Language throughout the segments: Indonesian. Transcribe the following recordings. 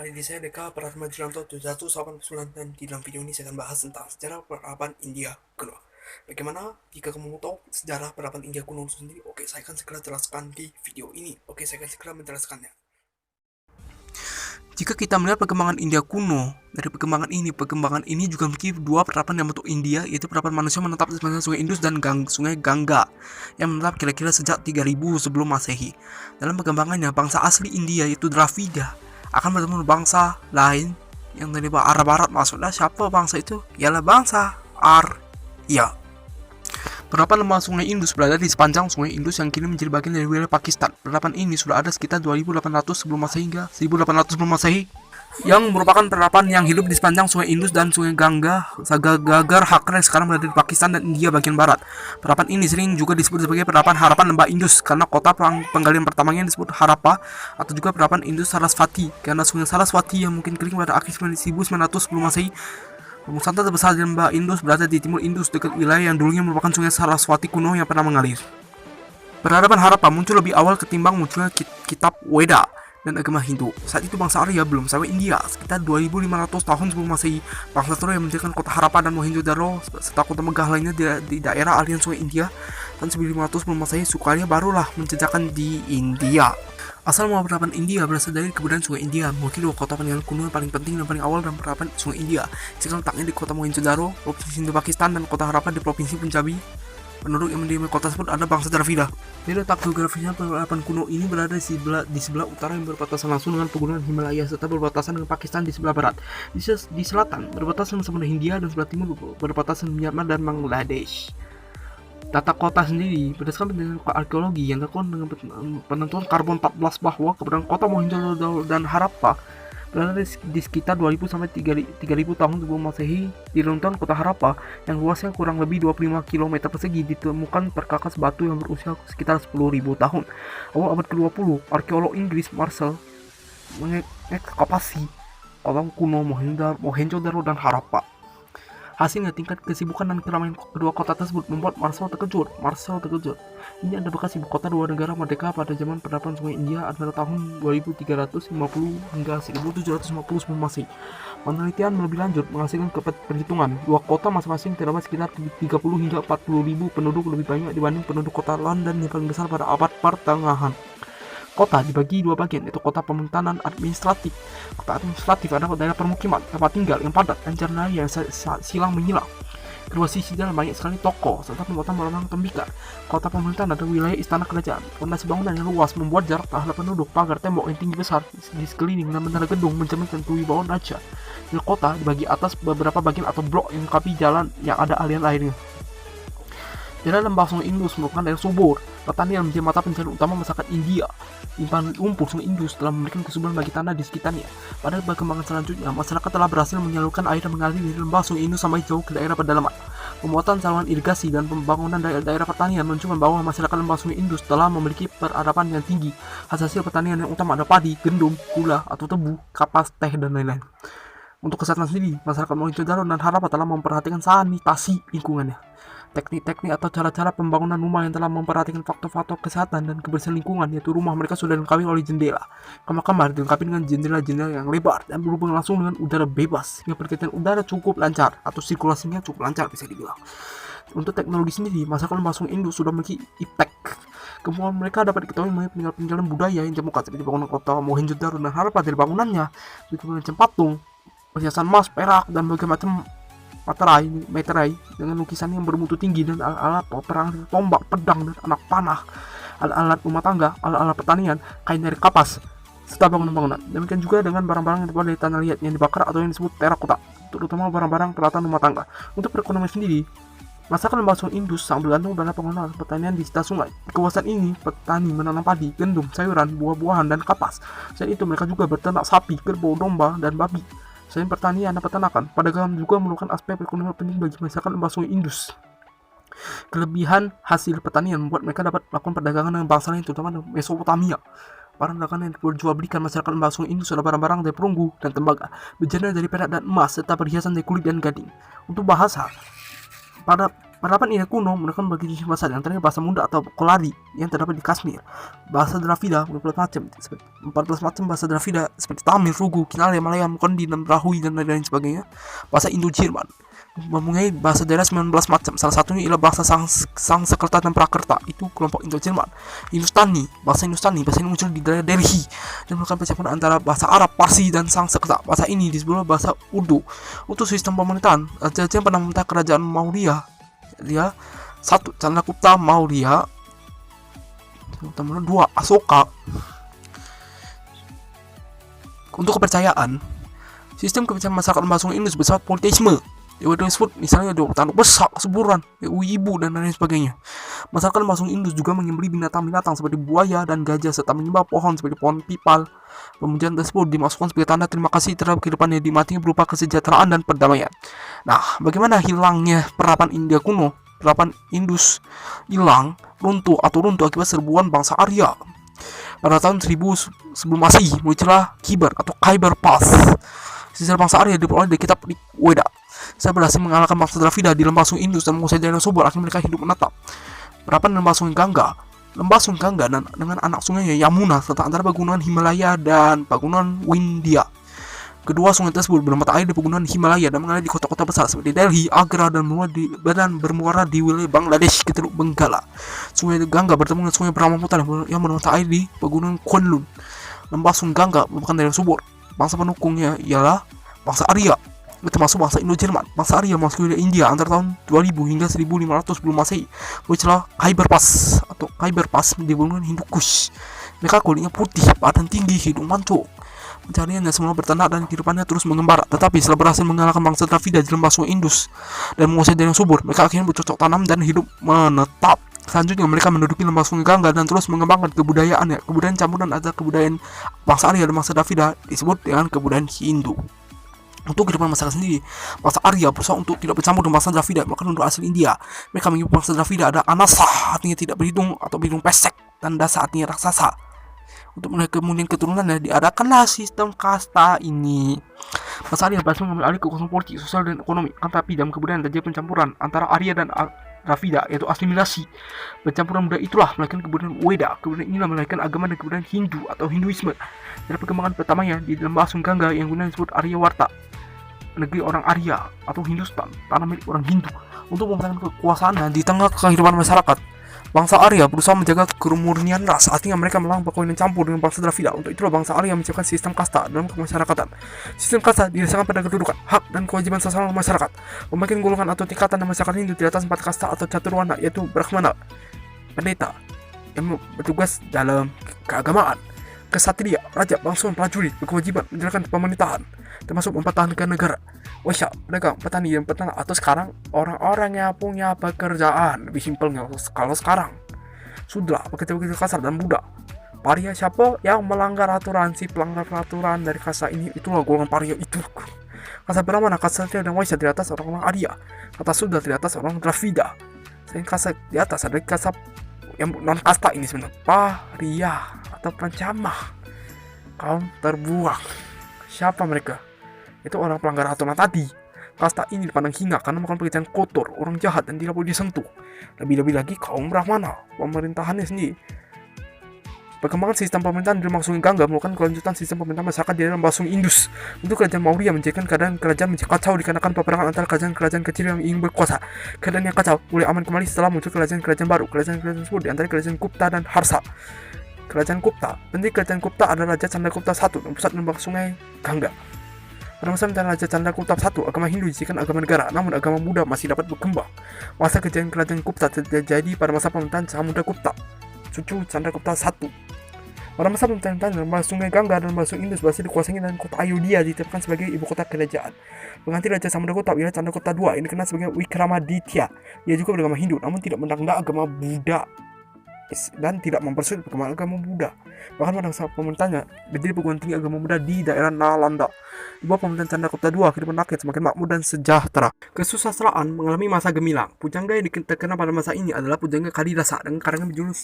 kembali di saya Deka Pratama Julianto 789, dan di dalam video ini saya akan bahas tentang sejarah peradaban India kuno. Bagaimana jika kamu mau tahu sejarah peradaban India kuno itu sendiri? Oke, saya akan segera jelaskan di video ini. Oke, saya akan segera menjelaskannya. Jika kita melihat perkembangan India kuno, dari perkembangan ini juga memiliki dua peradaban yang bentuk India, yaitu peradaban manusia menetap di sepanjang sungai Indus dan sungai Gangga, yang menetap kira-kira sejak 3000 sebelum Masehi. Dalam perkembangannya, bangsa asli India yaitu Dravida akan bertemu dengan bangsa lain yang dari arah barat. Maksudnya siapa bangsa itu? Ialah bangsa Arya. Peradaban lembah sungai Indus berada di sepanjang sungai Indus yang kini menjadi bagian dari wilayah Pakistan. Peradaban ini sudah ada sekitar 2800 sebelum Masehi hingga 1800 sebelum Masehi, yang merupakan peradaban yang hidup di sepanjang sungai Indus dan sungai Gangga, Gagar Hakra yang sekarang berada di Pakistan dan India bagian barat. Peradaban ini sering juga disebut sebagai peradaban Harapan lembah Indus karena kota penggalian pertamanya disebut Harappa, atau juga peradaban Indus Sarasvati karena sungai Saraswati yang mungkin kering pada akhir 1900 sebelum Masehi. Nusantara terbesar di lembah Indus berada di timur Indus, dekat wilayah yang dulunya merupakan sungai Saraswati kuno yang pernah mengalir. Peradaban Harappa muncul lebih awal ketimbang munculnya kitab Weda dan agama Hindu. Saat itu bangsa Arya belum sampai India. Sekitar 2500 tahun sebelum Masehi, bangsa Troya yang mendirikan kota Harappa dan Mohenjo-daro serta kota megah lainnya di daerah aliran sungai India. Dan 1500 sebelum Masehi, suku Arya barulah menjejakan di India. Asal mula peradaban India berasal dari kebudayaan sungai India. Mewakili dua kota peninggalan kuno yang paling penting dan paling awal dalam peradaban sungai India. Sekarang letaknya di kota Mohenjo-daro, provinsi Hindu Pakistan, dan kota Harappa di provinsi Punjabi. Penduduk yang mendiami kota tersebut adalah bangsa Dravida. Jadi letak geografisnya peradaban kuno ini berada di sebelah utara yang berbatasan langsung dengan pegunungan Himalaya serta berbatasan dengan Pakistan di sebelah barat. Di selatan berbatasan dengan Samudra Hindia dan sebelah timur berbatasan dengan Myanmar dan Bangladesh. Tata kota sendiri berdasarkan penelitian arkeologi yang dilakukan dengan penentuan karbon 14 bahwa keberadaan kota Mohenjo-daro dan Harappa berada di sekitar 2000 sampai 3000 tahun sebelum Masehi. Di reruntuhan kota Harappa yang luasnya kurang lebih 25 km persegi ditemukan perkakas batu yang berusia sekitar 10.000 tahun. Awal abad ke-20, arkeolog Inggris Marshall mengekskavasi kota kuno Mohenjo-daro dan Harappa. Hasilnya, tingkat kesibukan dan keramaian kedua kota tersebut membuat Marshall terkejut. Ini ada bekas ibu kota dua negara merdeka pada zaman peradaban sungai India antara tahun 2350 hingga 1750 sebelum Masehi. Penelitian lebih lanjut menghasilkan perhitungan dua kota masing-masing terdapat sekitar 30 hingga 40 ribu penduduk lebih banyak dibanding penduduk kota London yang paling besar pada abad pertengahan. Kota dibagi dua bagian, yaitu kota pemerintahan administratif. Kota administratif adalah daerah permukiman, tempat tinggal yang padat dan jalan yang silang menyilang. Kedua sisi jalan banyak sekali toko serta pembuatan barang tembikar. Kota pemerintahan adalah wilayah istana kerajaan. Fondasi bangunan yang luas membuat jarak terhadap penduduk, pagar tembok yang tinggi besar di sekeliling dan menara gedung mencerminkan kewibawaan raja. Di kota dibagi atas beberapa bagian atau blok yang melengkapi jalan yang ada aliran airnya. Daerah lembah sungai Indus merupakan daerah subur. Pertanian menjadi mata pencarian utama masyarakat India. Limpahan lumpur sungai Indus telah memberikan kesuburan bagi tanah di sekitarnya. Pada perkembangan selanjutnya, masyarakat telah berhasil menyalurkan air dan mengalir dari lembah sungai Indus sampai jauh ke daerah pedalaman. Pembuatan saluran irigasi dan pembangunan daerah pertanian menunjukkan bahwa masyarakat lembah sungai Indus telah memiliki peradaban yang tinggi. Hasil pertanian yang utama ada padi, gandum, gula atau tebu, kapas, teh, dan lain-lain. Untuk kesehatan sendiri, masyarakat Mohenjo-daro dan Harappa telah memperhatikan sanitasi lingkungannya. Teknik-teknik atau cara-cara pembangunan rumah yang telah memperhatikan faktor-faktor kesehatan dan kebersihan lingkungan, yaitu rumah mereka sudah dilengkapi oleh jendela. Kamar-kamar dilengkapi dengan jendela-jendela yang lebar dan berhubungan langsung dengan udara bebas, sehingga pergerakan udara cukup lancar atau sirkulasinya cukup lancar bisa dibilang. Untuk teknologi sendiri, masyarakat lembah sungai Indus sudah memiliki iptek. Kemampuan mereka dapat diketahui melalui peninggalan budaya yang terkemuka seperti bangunan kota Mohenjo-daro dan Harappa. Dari bangunannya, berbagai patung, perhiasan emas, perak, dan berbagai macam materai dengan lukisan yang bermutu tinggi dan alat perang, tombak, pedang, dan anak panah, alat-alat rumah tangga, alat-alat pertanian, kain dari kapas, serta bangunan-bangunan. Demikian juga dengan barang-barang yang terbuat dari tanah liat yang dibakar atau yang disebut terakota, terutama barang-barang peralatan rumah tangga. Untuk perekonomian sendiri, masyarakat lembah sungai Indus sangat bergantung pada penggunaan pertanian di sekitar sungai. Di kawasan ini, petani menanam padi, gandum, sayuran, buah-buahan, dan kapas. Selain itu, mereka juga berternak sapi, kerbau, domba, dan babi. Selain pertanian dan peternakan, perdagangan juga merupakan aspek perekonomian penting bagi masyarakat lembah sungai Indus. Kelebihan hasil pertanian membuat mereka dapat melakukan perdagangan dengan bangsa lain, terutama dengan Mesopotamia. Barang dagangan yang diperjualbelikan masyarakat lembah sungai Indus adalah barang-barang dari perunggu dan tembaga, berjenre dari perak dan emas, serta perhiasan dari kulit dan gading. Untuk bahasa, pada Peradaban India kuno merupakan bagi jenis bahasa, di antaranya bahasa Munda atau Kolari yang terdapat di Kashmir. Bahasa Dravida 14 macam bahasa Dravida seperti Tamil, Rugu, Kinale, Malayam, Kondi, dan Brahui dan lain sebagainya. Bahasa Indo-Jerman mempunyai bahasa daerah 19 macam. Salah satunya ialah bahasa Sanskerta dan Prakerta, itu kelompok Indo-Jerman. Bahasa Hindustani muncul di daerah Delhi dan merupakan percampuran antara bahasa Arab, Parsi, dan Sanskerta. Bahasa ini disebut bahasa Urdu. Untuk sistem pemerintahan, raja yang pernah memerintah kerajaan Maurya, dia 1. Chandragupta Maurya, 2. Asoka. Untuk kepercayaan, sistem kepercayaan masyarakat lembah sungai Indus bersifat politeisme. Dewa disebut misalnya dewa tanduk besar, kesuburan, ibu dan lain sebagainya. Masyarakat lembah sungai Indus juga menyembelih binatang-binatang seperti buaya dan gajah serta menyembah pohon seperti pohon pipal. Pemujaan tersebut dimasukkan sebagai tanda terima kasih terhadap kehidupan yang dimatinya berupa kesejahteraan dan perdamaian. Nah, bagaimana hilangnya peradaban India kuno? Peradaban Indus hilang, runtuh akibat serbuan bangsa Arya. Pada tahun 1000 sebelum Masehi muncullah Khyber Pass. Sejarah bangsa Arya diperoleh dari kitab Rig Veda. Saya berhasil mengalahkan bangsa Dravida di lembah sungai Indus dan menguasai daerah subur. Akhirnya mereka hidup menetap. Peradaban lembah sungai Gangga dan dengan anak sungainya Yamuna serta antara pegunungan Himalaya dan pegunungan Vindhya. Kedua sungai tersebut bermata air di pegunungan Himalaya dan mengalir di kota-kota besar seperti Delhi, Agra, dan bermuara di wilayah Bangladesh ke Teluk Benggala. Sungai Gangga bertemu dengan sungai Brahmaputra yang bermata air di pegunungan Kunlun. Lembah sungai Gangga merupakan daerah subur. Bangsa pendukungnya ialah bangsa Arya, termasuk bangsa Indo-Jerman. Bangsa Arya masuk ke India antara tahun 2000 hingga 1500 sebelum Masehi. Muncullah Khyber Pass di pegunungan Hindu Kush. Mereka kulitnya putih, badan tinggi, hidung mancung. Pencariannya semula berternak dan kehidupannya terus mengembara. Tetapi setelah berhasil mengalahkan bangsa Dravida di lembah sungai Indus dan menguasai daerah subur, mereka akhirnya bercocok tanam dan hidup menetap. Selanjutnya mereka menduduki lembah sungai Gangga dan terus mengembangkan kebudayaannya. Kebudayaan campuran antara kebudayaan bangsa Arya dan bangsa Dravida disebut dengan kebudayaan Hindu. Untuk kehidupan masyarakat sendiri, bangsa Arya berusaha untuk tidak bercampur dengan bangsa Dravida, maka untuk asal India. Mereka menyebut bangsa Dravida ada Anasa, artinya tidak berhidung atau berhidung pesek, dan Dasa artinya raksasa. Untuk menarik kemudian keturunannya diadakanlah sistem kasta ini. Bangsa Arya berhasil mengambil alih kekuasaan politik, sosial, dan ekonomi. Tetapi dalam kebudayaan terjadi pencampuran antara Arya dan Dravida, yaitu asimilasi. Pencampuran budaya itulah melahirkan kebudayaan Weda. Kebudayaan inilah melahirkan agama dan kebudayaan Hindu atau Hinduisme. Dari perkembangan pertamanya di lembah sungai Gangga yang kemudian disebut Aryawarta, negeri orang Arya atau Hindustan, tanah milik orang Hindu. Untuk mempertahankan kekuasaannya di tengah kehidupan masyarakat, bangsa Arya berusaha menjaga kemurnian ras, artinya mereka melarang perkawinan campur dengan bangsa Dravida. Untuk itulah bangsa Arya menciptakan sistem kasta dalam kemasyarakatan. Sistem kasta didasarkan pada kedudukan, hak, dan kewajiban sosial masyarakat. Pembagian golongan atau tingkatan dan masyarakat Hindu di atas 4 kasta atau caturwana, yaitu Brahmana, pendeta yang bertugas dalam keagamaan, kesatria, raja, bangsawan, prajurit berkewajiban menjalankan pemerintahan, termasuk mempertahankan negara, Waisya, pedagang, petani, dan peternak. Atau sekarang orang-orang yang punya pekerjaan. Lebih simpelnya kalau sekarang Sudra, pekerja-pekerja kasar dan budak. Paria siapa yang melanggar aturan? Si pelanggar peraturan dari kasta ini, itulah golongan paria itu. Kasta Brahmana, kasta Satria, dan Waisya di atas orang-orang Arya. Kasta Sudra di atas orang Dravida. Selain kasta di atas ada kasta yang non kasta ini sebenarnya paria atau pencamah, kaum terbuang. Siapa mereka? Itu orang pelanggar aturan tadi. Kasta ini dipandang hina karena melakukan pekerjaan kotor, orang jahat, dan tidak boleh disentuh. Lebih-lebih lagi kaum Brahmana, pemerintahannya sendiri. Perkembangan sistem pemerintahan di lembah sungai Gangga merupakan kelanjutan sistem pemerintahan masyarakat di lembah sungai Indus. Untuk kerajaan Maurya menjadikan keadaan kerajaan menjadi kacau dikarenakan peperangan antara kerajaan-kerajaan kecil yang ingin berkuasa. Keadaan yang kacau mulai aman kembali setelah muncul kerajaan-kerajaan baru. Kerajaan-kerajaan tersebut diantara kerajaan Gupta dan Harsa. Kerajaan Gupta, pendiri kerajaan Gupta adalah Raja Chandragupta I yang pusat lembah sungai Gangga. Pada masa pemerintahan Raja Chandragupta I, agama Hindu dijadikan agama negara, namun agama Buddha masih dapat berkembang. Masa kerajaan Gupta terjadi pada masa pemerintahan Samudra-Gupta, cucu Chandragupta I. Pada masa pemerintahan lembah sungai Gangga dan lembah sungai Indus berhasil dikuasai dan kota Ayodhya ditetapkan sebagai ibu kota kerajaan. Pengganti Raja Samudra-Gupta ialah Chandragupta II yang dikenal sebagai Vikramaditya. Ia juga beragama Hindu, namun tidak menentang agama Buddha dan tidak mempersulit perkembangan agama Buddha. Bahkan pada masa pemerintahannya berdiri perguruan tinggi agama Buddha di daerah Nalanda. Di bawah pemerintahan Chandragupta II, kehidupan rakyat semakin makmur dan sejahtera. Kesusastraan mengalami masa gemilang. Pujangga yang terkenal pada masa ini adalah Pujangga Kalidasa dengan karangan berjuluk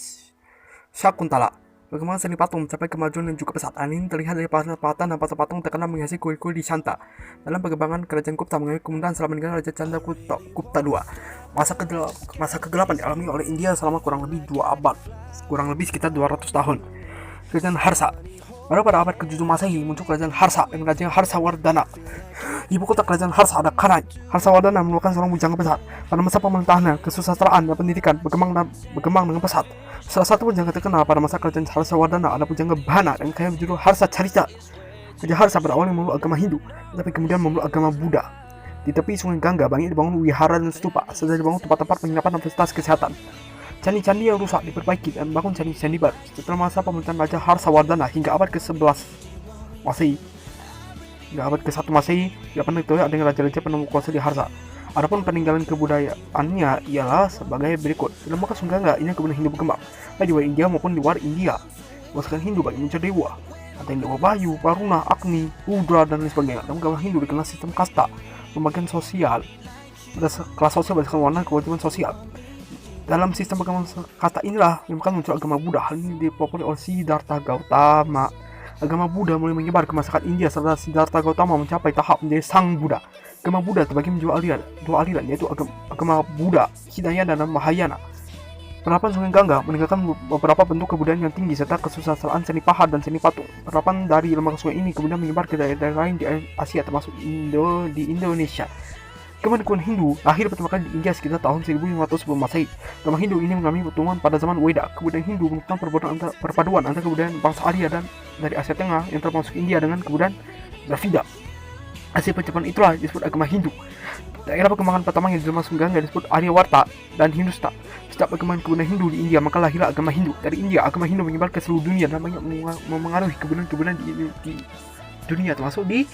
Syakuntala. Perkembangan seni patung mencapai kemajuan yang juga pesat. Hal ini terlihat dari patung dan patung-patung terkenal menghiasi kuil-kuil di Shanta. Dalam perkembangan kerajaan Gupta mengalami kemunduran setelah meninggal Raja Chandra Gupta II. Masa kegelapan dialami oleh India selama kurang lebih 2 abad, kurang lebih sekitar 200 tahun. Kerajaan Harsa. Baru pada abad ke-7 Masehi muncul kerajaan Harsa yang Raja Harsawardhana. Ibu kota kerajaan Harsa ada Kanai. Harsawardhana merupakan seorang bujang besar. Pada masa pemerintahannya, kesusastraan dan pendidikan berkembang dengan pesat. Salah satu pujangga terkenal pada masa kerajaan Harsawardhana adalah pujangga Bhana dan kaya berjudul Harsa Carita. Raja Harsa pada awalnya memeluk agama Hindu, tetapi kemudian memeluk agama Buddha. Di tepi sungai Gangga banyak dibangun wihara dan stupa, serta dibangun tempat-tempat penginapan dan fasilitas kesehatan. Candi-candi yang rusak diperbaiki dan bangun candi-candi baru. Setelah masa pemerintahan Raja Harsawardhana hingga abad ke-11 Masehi, hingga abad ke-1 Masehi, tidak pernah diketahui adanya raja-raja penemu kuasa di Harsa. Adapun peninggalan kebudayaannya ialah sebagai berikut. Dalam masa Sunggaga, ini kemudian Hindu berkembang, baik di luar India maupun di luar India. Masakan Hindu bagi mencari dewa, ada yang dewa Bayu, Varuna, Agni, Rudra, dan lain sebagainya. Dalam agama Hindu dikenal sistem kasta, pembagian sosial, kelas sosial berdasarkan warna kewajiban sosial. Dalam sistem agama kasta inilah menyebabkan muncul agama Buddha. Hal ini dipelopori oleh Siddhartha Gautama. Agama Buddha mulai menyebar ke masyarakat India setelah Siddhartha Gautama mencapai tahap menjadi sang Buddha. Agama Buddha terbagi menjadi dua aliran, yaitu agama Buddha, Hinayana dan Mahayana. Penerapan Sungai Gangga meninggalkan beberapa bentuk kebudayaan yang tinggi serta kesusastraan seni pahat dan seni patung. Penerapan dari lembaga sungai ini kemudian menyebar ke daerah lain di Asia termasuk di Indonesia. Kebudayaan Hindu lahir pertama kali di India sekitar tahun 1500 sebelum Masehi. Agama Hindu ini mengalami pertumbuhan pada zaman Weda. Kebudayaan Hindu merupakan perpaduan antara kebudayaan bangsa Arya dan dari Asia Tengah yang termasuk India dengan kebudayaan Dravida. Hasil percobaan itulah disebut agama Hindu. Daerah perkembangan pertama yang dimasuk Gangga disebut Aryawarta dan Hindusta. Sejak perkembangan kebudayaan Hindu di India, maka lahirlah agama Hindu. Dari India, agama Hindu menyebar ke seluruh dunia dan banyak memengaruhi kebudayaan di dunia, termasuk di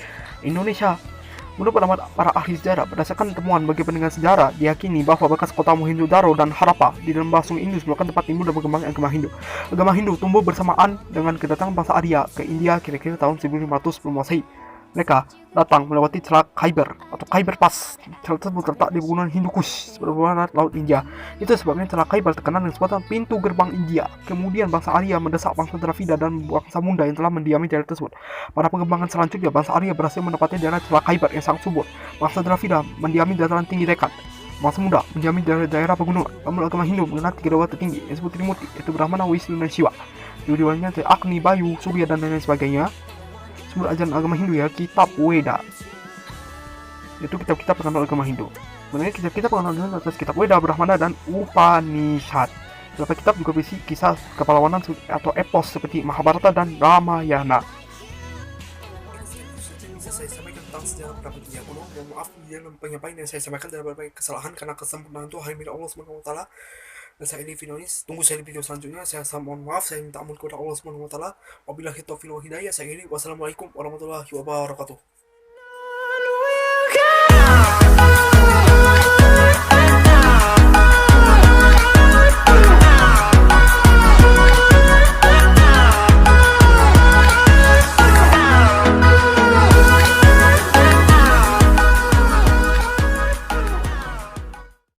Indonesia. Menurut para ahli sejarah, berdasarkan temuan bagi pendengar sejarah, diyakini bahwa bekas kota Mohenjo-daro dan Harappa di dalam Sungai Indus merupakan tempat timbul dan berkembangnya agama Hindu. Agama Hindu tumbuh bersamaan dengan kedatangan bangsa Arya ke India kira-kira tahun 1500 sebelum Masehi. Mereka datang melewati Celah Khyber atau Khyber Pass. Celah tersebut terletak di pegunungan Hindu Kush, berhubungan laut India. Itu sebabnya Celah Khyber terkenal dengan sebutan pintu gerbang India. Kemudian bangsa Arya mendesak bangsa Dravida dan bangsa Munda yang telah mendiami daerah tersebut. Pada pengembangan selanjutnya, bangsa Arya berhasil menempati daerah Celah Khyber yang sangat subur. Bangsa Dravida mendiami dataran tinggi Deccan. Bangsa Munda mendiami daerah pegunungan. Namun agama Hindu mengenal 3 dewa tertinggi yang disebut Trimurti, yaitu Brahmana, Wisnu, dan Shiva. Dua-duanya dari Agni, Bayu, Surya, dan lain sebagainya. Sumber ajaran agama Hindu ya, kitab Weda. Itu kitab-kitab penganut agama Hindu. Sebenarnya kitab-kitab penganut atas kitab Weda, Brahmana, dan Upanishad. Beberapa kitab juga berisi kisah kepahlawanan atau epos seperti Mahabharata dan Ramayana. Bisa saya sampaikan tentang sejarah pendapat dunia kuno. Mohon maaf dalam penyampaian yang saya sampaikan dalam berbagai kesalahan karena kesempurnaan itu hanya milik Allah Subhanahu wa taala. Dan saya ini Vinonis, tunggu saya di video selanjutnya. Saya mohon maaf, saya minta ampun kepada Allah Subhanahu wa taala. Wabillahi taufiq wal hidayah. Saya ini wassalamualaikum warahmatullahi wabarakatuh.